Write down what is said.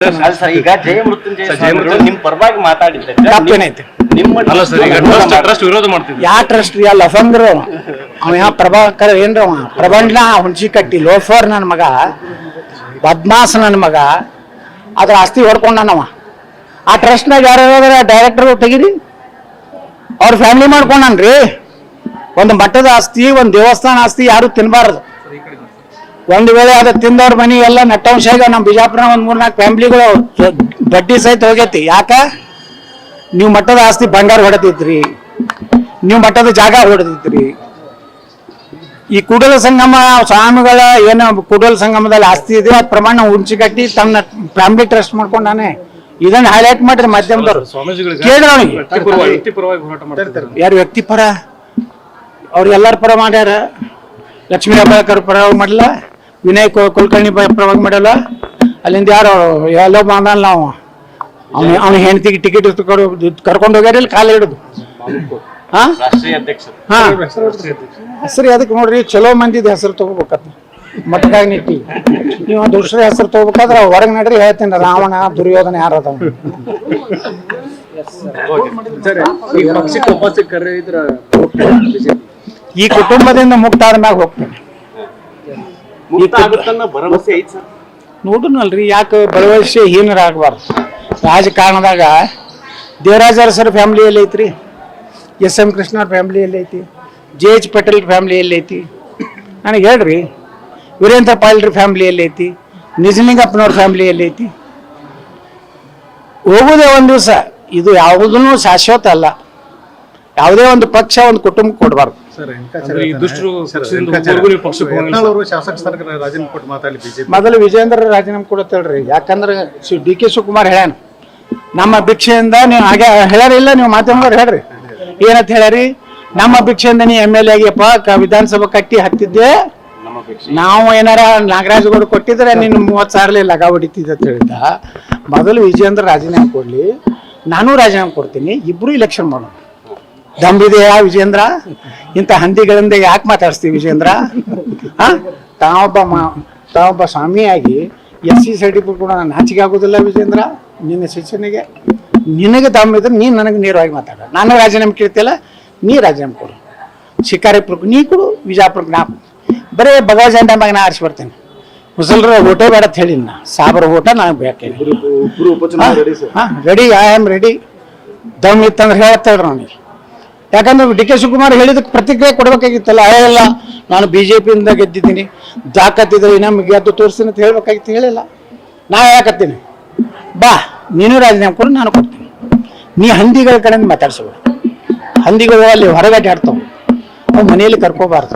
ಈಗ ಜಯ ಮೃತ್ಯುಂಜಯ ನಿಮ್ ಪರವಾಗಿ ಮಾತಾಡಿದ್ರೆ ತಪ್ಪೇನೈತಿ? ಅಲ್ಲ ಸರ್, ಈಗ ಟ್ರಸ್ಟ್ ವಿರೋಧ ಮಾಡ್ತಿದ್ವಿ. ಯಾ ಟ್ರಸ್ಟ್ ಎಲ್ಲ ಲಫಂಗ್ರು ಅವ ಯಾವ ಪ್ರಭಾಕರ್ ಏನ್ರ ಅವ ಪ್ರಬಂಧ ಹುಣಸಿ ಕಟ್ಟಿ ಲೋಫರ್ ನನ್ನ ಮಗ, ಬದ್ಮಾಸ್ ನನ್ನ ಮಗ, ಅದ್ರ ಆಸ್ತಿ ಹೊಡ್ಕೊಂಡನವ. ಆ ಟ್ರಸ್ಟ್ನಾಗ ಯಾರ್ಯಾರ ಡೈರೆಕ್ಟರ್ ತೆಗೀರಿ, ಅವ್ರ ಫ್ಯಾಮಿಲಿ ಮಾಡ್ಕೊಂಡನ್ರಿ. ಒಂದು ಮಠದ ಆಸ್ತಿ, ಒಂದು ದೇವಸ್ಥಾನ ಆಸ್ತಿ ಯಾರು ತಿನ್ಬಾರ್ದು. ಒಂದು ವೇಳೆ ಅದು ತಿಂದವ್ರ ಮನಿ ಎಲ್ಲ ನಟ್ಟವಂಶ. ಈಗ ನಮ್ಮ ಬಿಜಾಪುರ ಒಂದು 3-4 ಫ್ಯಾಮಿಲಿಗಳು ಬಡ್ಡಿ ಸಹಿತ ಹೋಗೈತಿ. ಯಾಕ? ನೀವು ಮಠದ ಆಸ್ತಿ ಬಂಗಾರ ಹೊಡೆದಿದ್ರಿ, ನೀವು ಮಠದ ಜಾಗ ಹೊಡೆದಿದ್ರಿ. ಈ ಕೂಡಲ ಸಂಗಮ ಸ್ವಾಮಿಗಳ ಏನು ಕೂಡಲ ಸಂಗಮದಲ್ಲಿ ಆಸ್ತಿ ಇದೆ, ಅದ್ ಪ್ರಮಾಣ ಹುಂಚಿಗಟ್ಟಿ ತನ್ನ ಫ್ಯಾಮಿಲಿ ಟ್ರಸ್ಟ್ ಮಾಡ್ಕೊಂಡಾನೆ. ಇದನ್ನ ಹೈಲೈಟ್ ಮಾಡ್ರಿ ಮಾಧ್ಯಮದವ್ರು. ಕೇಳ್ರಿ ಅವನಿಗೆ ಯಾರು ವ್ಯಕ್ತಿ ಪರ, ಅವ್ರು ಎಲ್ಲರ ಪರ ಮಾಡ್ಯಾರ. ಲಕ್ಷ್ಮೀ ಹೆಬ್ಬಾಳ್ಕರ್ ಪರವಾಗಿ ಮಾಡಲ್ಲ, ವಿನಯ್ ಕುಲಕರ್ಣಿ ಪರವಾಗಿ ಮಾಡಲ್ಲ. ಅಲ್ಲಿಂದ ಯಾರು ಎಲ್ಲೋ ಮಾಡಲ್ಲ, ನಾವು ಅವನ ಹೆಂಡತಿಗೆ ಟಿಕೆಟ್ ಕರ್ಕೊಂಡು ಹೋಗ್ಯಾರ, ಇಲ್ಲಿ ಕಾಲ ಹಿಡಿದು. ಹಾ ಹೆಸರು ಅದಕ್ಕೆ ನೋಡ್ರಿ, ಚಲೋ ಮಂದಿದ ಹೆಸರು ತಗೋಬೇಕತ್ ಮಠದಾಗ ನಿಟ್ಟಿ. ನೀವು ದುಷ್ಟರ ಹೆಸರು ತಗೋಬೇಕಾದ್ರೆ ಹೊರಗೆ ನಡ್ರಿ ಹೇಳ್ತೀನಿ, ರಾವಣ ದುರ್ಯೋಧನ ಯಾರದ. ಈ ಕುಟುಂಬದಿಂದ ಮುಕ್ತ ಆದ್ಮ್ಯಾಗ ಹೋಗ್ತೇನೆ. ನೋಡುನಲ್ರಿ, ಯಾಕೆ ಭರವಸೆ ಹೀನರಾಗಬಾರ್ದು. ರಾಜಕಾರಣದಾಗ ದೇವರಾಜ ಅರಸರ ಫ್ಯಾಮಿಲಿ ಎಲ್ಲಿ ಐತ್ರಿ, SM ಕೃಷ್ಣ ಫ್ಯಾಮಿಲಿ ಎಲ್ಲಿ ಐತಿ, JH ಪಟೇಲ್ ಫ್ಯಾಮಿಲಿ ಎಲ್ಲಿ ಐತಿ ನನಗೆ ಹೇಳ್ರಿ. ವೀರೇಂದ್ರ ಪಾಲ್ರ ಫ್ಯಾಮಿಲಿ ಎಲ್ಲಿ ಐತಿ, ನಿಜಲಿಂಗಪ್ಪನವ್ರ ಫ್ಯಾಮಿಲಿ ಎಲ್ಲಿ ಐತಿ. ಹೋಗುದೇ ಒಂದು ದಿವಸ, ಇದು ಯಾವುದೂ ಶಾಶ್ವತ ಅಲ್ಲ. ಯಾವುದೇ ಒಂದು ಪಕ್ಷ ಒಂದು ಕುಟುಂಬ ಕೊಡಬಾರ್ದು. ಮೊದಲು ವಿಜೇಂದ್ರ ರಾಜೀನಾಮೆ ಕೊಡತ್ತೇಳ್ರಿ. ಯಾಕಂದ್ರೆ DK ಶಿವಕುಮಾರ್ ಹೇಳ್ಯಾನ, ನಮ್ಮ ಭಿಕ್ಷೆಯಿಂದ ನೀವು ಹಾಗೆ ಹೇಳ್ಯಾರಿಲ್ಲ, ನೀವು ಮಾಧ್ಯಮದವ್ರು ಹೇಳ್ರಿ ಏನಂತ ಹೇಳ್ಯಾರಿ. ನಮ್ಮ ಭಿಕ್ಷೆಯಿಂದ ನೀ MLA ಆಗ್ಯಪ್ಪ, ವಿಧಾನಸಭಾ ಕಟ್ಟಿ ಹತ್ತಿದ್ದೆ, ನಾವು ಏನಾರ ನಾಗರಾಜಗೌಡ ಕೊಟ್ಟಿದ್ರೆ ನೀನು 30,000 ಲಗ ಹೊಡಿತಿದ್ದೆ ಅಂತ ಹೇಳಿದ್ದ. ಮೊದಲು ವಿಜೇಂದ್ರ ರಾಜೀನಾಮೆ ಕೊಡ್ಲಿ, ನಾನು ರಾಜೀನಾಮೆ ಕೊಡ್ತೀನಿ, ಇಬ್ರು ಇಲೆಕ್ಷನ್ ಮಾಡೋಣ. ದಮ್ಬಿದೆಯಾ ವಿಜೇಂದ್ರ? ಇಂಥ ಹಂದಿಗಳಿಂದ ಯಾಕೆ ಮಾತಾಡಿಸ್ತೀವಿ ವಿಜೇಂದ್ರ? ತಾವೊಬ್ಬ ಸ್ವಾಮಿಯಾಗಿ SC ಸರ್ಟಿಫಿಕೇಟ್ ಕೂಡ ನಾಚಿಕೆ ಆಗೋದಿಲ್ಲ ವಿಜೇಂದ್ರ. ನಿನ್ನ ಶಿಕ್ಷಣಿಗೆ ನಿನಗೆ ದಮ್ಮಿದ್ರೆ ನೀನು ನನಗೆ ನೇರವಾಗಿ ಮಾತಾಡ. ನಾನು ರಾಜೀನಾಮೆ ಕೇಳ್ತಿಲ್ಲ, ನೀ ರಾಜೀನಾಮೆ ಕೊಡು. ಶಿಕಾರಿಪುರಕ್ಕೆ ನೀ ಕೊಡು, ವಿಜಾಪುರಕ್ಕೆ ನಾ ಬರೀ ಭಗವ ಜಂಡ ಮ್ಯಾಗ ನಾ ಆರಿಸಿ ಬರ್ತೇನೆ. ಮುಸಲ್ರ ಓಟೇ ಬೇಡ ಅಂತ ಹೇಳಿ ನಾ ಸಾಬರ ಓಟ ನನಗೆ ಬೇಕೇನೆ. Ready, I am ready. ದಮ್ ಇತ್ತಂದ್ರೆ ಹೇಳ್ತೇಳ್ರಿ ಅವನಿಗೆ. ಯಾಕಂದ್ರೆ DK ಶಿವಕುಮಾರ್ ಹೇಳಿದಕ್ಕೆ ಪ್ರತಿಕ್ರಿಯೆ ಕೊಡ್ಬೇಕಾಗಿತ್ತಲ್ಲ. ಹೇಳಲ್ಲ, ನಾನು BJPಯಿಂದ ಗೆದ್ದಿದ್ದೀನಿ, ದಾಖತ್ತಿದ್ರೆ ಇನ್ನೊಮ್ಮೆ ಗೆದ್ದು ತೋರಿಸ್ತೀನಿ ಅಂತ ಹೇಳ್ಬೇಕಾಗಿತ್ತು, ಹೇಳಿಲ್ಲ. ನಾ ಹೇಳಕತ್ತೀನಿ, ಬಾ ನೀನು ರಾಜೀನಾಮೆ ಕೊಡು, ನಾನು ಕೊಡ್ತೀನಿ. ನೀ ಹಂದಿಗಳ ಕಡೆಯಿಂದ ಮಾತಾಡ್ಸೋದು. ಹಂದಿಗಳು ಅಲ್ಲಿ ಹೊರಗಡೆ ಆಡ್ತಾವೆ, ಅವು ಮನೆಯಲ್ಲಿ ಕರ್ಕೋಬಾರ್ದು.